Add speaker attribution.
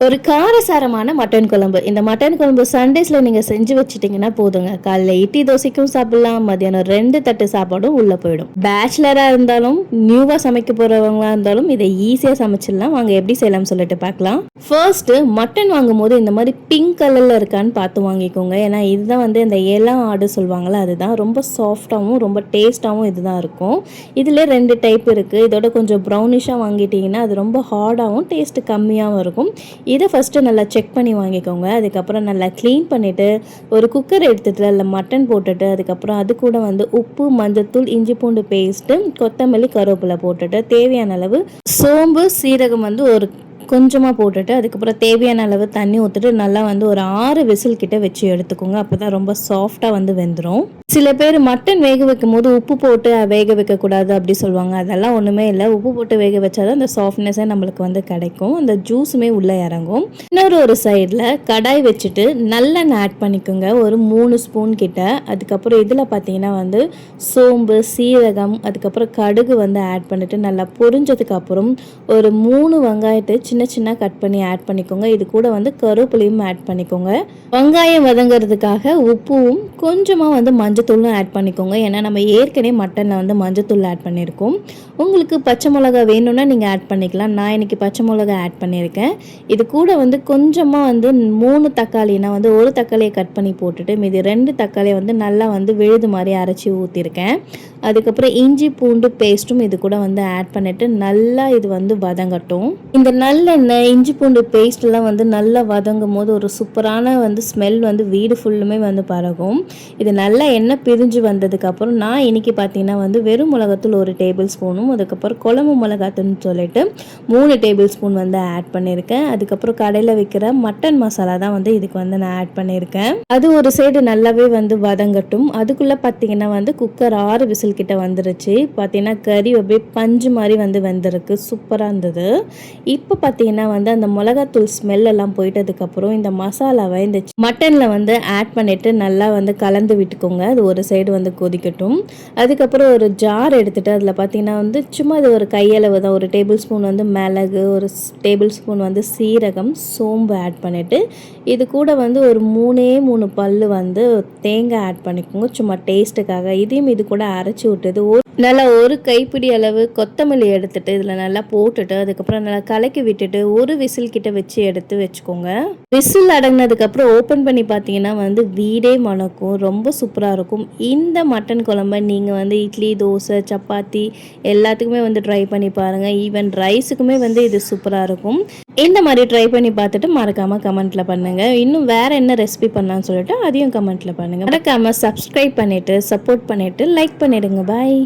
Speaker 1: ஒரு காரசாரமான மட்டன் குழம்பு. இந்த மட்டன் குழம்பு சண்டேஸ்ல நீங்க செஞ்சு வச்சுட்டீங்கன்னா போதுங்க. காலைல இட்லி, தோசைக்கும் சாப்பிடலாம். மதியானம் 2 தட்டு சாப்பாடும் உள்ள போயிடும். பேச்சுலரா இருந்தாலும், நியூவா சமைக்க போறவங்களா இருந்தாலும் இதை ஈஸியா சமைச்சிடலாம். வாங்க எப்படி செய்யலாம்னு சொல்லிட்டு பார்க்கலாம். ஃபர்ஸ்ட் மட்டன் வாங்கும்போது இந்த மாதிரி பிங்க் கலர்ல இருக்கான்னு பார்த்து வாங்கிக்கோங்க. ஏன்னா இதுதான் வந்து இந்த இளம் ஆடு சொல்லுவாங்கல்ல, அதுதான் ரொம்ப சாஃப்டாகவும் ரொம்ப டேஸ்டாகவும் இதுதான் இருக்கும். இதுல 2 டைப் இருக்கு. இதோட கொஞ்சம் ப்ரௌனிஷா வாங்கிட்டீங்கன்னா அது ரொம்ப ஹார்டாகவும் டேஸ்ட் கம்மியாகவும் இருக்கும். இதை ஃபஸ்ட்டு நல்லா செக் பண்ணி வாங்கிக்கோங்க. அதுக்கப்புறம் நல்லா க்ளீன் பண்ணிவிட்டு ஒரு குக்கர் எடுத்துகிட்டு அதில் மட்டன் போட்டுட்டு அதுக்கப்புறம் அது கூட வந்து உப்பு, மஞ்சத்தூள், இஞ்சி பூண்டு பேஸ்ட்டு, கொத்தமல்லி, கருவேப்பிலை போட்டுட்டு தேவையான அளவு சோம்பு, சீரகம் வந்து ஒரு கொஞ்சமாக போட்டுட்டு அதுக்கப்புறம் தேவையான அளவு தண்ணி ஊற்றிட்டு நல்லா வந்து ஒரு 6 விசில் கிட்ட வச்சு எடுத்துக்கோங்க. அப்போ தான் ரொம்ப சாஃப்டாக வந்து வெந்துடும். சில பேர் மட்டன் வேக வைக்கும் போது உப்பு போட்டு வேக வைக்கக்கூடாது அப்படி சொல்லுவாங்க. அதெல்லாம் ஒன்றுமே இல்லை. உப்பு போட்டு வேக வச்சாதான் அந்த சாஃப்ட்னஸே நம்மளுக்கு வந்து கிடைக்கும். அந்த ஜூஸுமே உள்ளே இறங்கும். ஒரு சைடில் கடாய் வச்சுட்டு நல்லெண்ணெய் ஆட் பண்ணிக்கோங்க. ஒரு 3 ஸ்பூன் கிட்ட. அதுக்கப்புறம் இதில் பார்த்தீங்கன்னா வந்து சோம்பு, சீரகம், அதுக்கப்புறம் கடுகு வந்து ஆட் பண்ணிவிட்டு நல்லா பொரிஞ்சதுக்கப்புறம் ஒரு 3 வெங்காயத்தை சின்ன சின்ன கட் பண்ணி ஆட் பண்ணிக்கோங்க. இது கூட வந்து கருவேப்பிலையும் ஆட் பண்ணிக்கோங்க. வெங்காயம் வதங்கிறதுக்காக உப்பும் கொஞ்சமாக வந்து மஞ்சத்தூளும் ஆட் பண்ணிக்கோங்க. ஏன்னா நம்ம ஏற்கனவே மட்டனில் வந்து மஞ்சத்தூள் ஆட் பண்ணியிருக்கோம். உங்களுக்கு பச்சை மிளகா வேணும்னா நீங்கள் ஆட் பண்ணிக்கலாம். நான் இன்றைக்கி பச்சை மிளகா ஆட் பண்ணியிருக்கேன். இது கூட வந்து கொஞ்சமாக வந்து 3 தக்காளினா வந்து ஒரு தக்காளியை கட் பண்ணி போட்டுட்டு மீதி 2 தக்காளியை வந்து நல்லா வந்து விழுது மாதிரி அரைச்சி ஊற்றிருக்கேன். அதுக்கப்புறம் இஞ்சி பூண்டு பேஸ்ட்டும் இது கூட வந்து ஆட் பண்ணிவிட்டு நல்லா இது வந்து வதங்கட்டும். இந்த நல்லெண்ணெய், இஞ்சி பூண்டு பேஸ்ட்லாம் வந்து நல்லா வதங்கும் போது ஒரு சூப்பரான வந்து ஸ்மெல் வந்து வீடு ஃபுல்லுமே வந்து பரவும். இது நல்லா எண்ணெய் பிரிஞ்சு வந்ததுக்கப்புறம் நான் இன்றைக்கி பார்த்தீங்கன்னா வந்து வெறும் மிளகாத்தூள் 1 டேபிள் ஸ்பூனும் அதுக்கப்புறம் குழம்பு மிளகாத்தூள்னு சொல்லிட்டு 3 டேபிள் ஸ்பூன் வந்து ஆட் பண்ணியிருக்கேன். அதுக்கப்புறம் கடையில் விற்கிற மட்டன் மசாலா தான் வந்து இதுக்கு வந்து நான் ஆட் பண்ணியிருக்கேன். அது ஒரு சைடு நல்லாவே வந்து வதங்கட்டும். அதுக்குள்ளே பார்த்தீங்கன்னா வந்து குக்கர் 6 விசில் கிட்ட வந்துருச்சு. பார்த்தீங்கன்னா கறி அப்படியே பஞ்சு மாதிரி வந்து வெந்திருக்கு. சூப்பராக இருந்தது. இப்போ பார்த்தீங்கன்னா வந்து அந்த மிளகாத்தூள் ஸ்மெல் எல்லாம் போயிட்டதுக்கப்புறம் இந்த மசாலாவை இந்த மட்டனில் வந்து ஆட் பண்ணிவிட்டு நல்லா வந்து கலந்து விட்டுக்கோங்க. அது ஒரு சைடு வந்து கொதிக்கட்டும். அதுக்கப்புறம் ஒரு ஜார் எடுத்துகிட்டு அதில் பார்த்தீங்கன்னா வந்து சும்மா அது ஒரு கையளவு தான், ஒரு டேபிள் ஸ்பூன் வந்து மிளகு, ஒரு டேபிள் ஸ்பூன் வந்து சீரகம், சோம்பு ஆட் பண்ணிவிட்டு இது கூட வந்து ஒரு 3 பல்லு வந்து தேங்காய் ஆட் பண்ணிக்கோங்க சும்மா டேஸ்ட்டுக்காக. இதையும் இது கூட அரைச்சி விட்டது நல்லா ஒரு கைப்பிடி அளவு கொத்தமல்லி எடுத்துட்டு இதில் நல்லா போட்டுட்டு அதுக்கப்புறம் நல்லா கலக்கி விட்டுட்டு ஒரு விசில் கிட்ட வச்சு எடுத்து வச்சுக்கோங்க. விசில் அடங்கினதுக்கப்புறம் ஓப்பன் பண்ணி பார்த்தீங்கன்னா வந்து வீடே மணக்கும். ரொம்ப சூப்பராக இருக்கும். இந்த மட்டன் குழம்பை நீங்கள் வந்து இட்லி, தோசை, சப்பாத்தி எல்லாத்துக்குமே வந்து ட்ரை பண்ணி பாருங்கள். ஈவன் ரைஸுக்குமே வந்து இது சூப்பராக இருக்கும். இந்த மாதிரி ட்ரை பண்ணி பார்த்துட்டு மறக்காமல் கமெண்ட்டில் பண்ணுங்கள். இன்னும் வேறு என்ன ரெசிபி பண்ணலான்னு சொல்லிட்டு அதையும் கமெண்ட்டில் பண்ணுங்கள். மறக்காமல் சப்ஸ்கிரைப் பண்ணிவிட்டு சப்போர்ட் பண்ணிவிட்டு லைக் பண்ணிவிடுங்க. பாய்.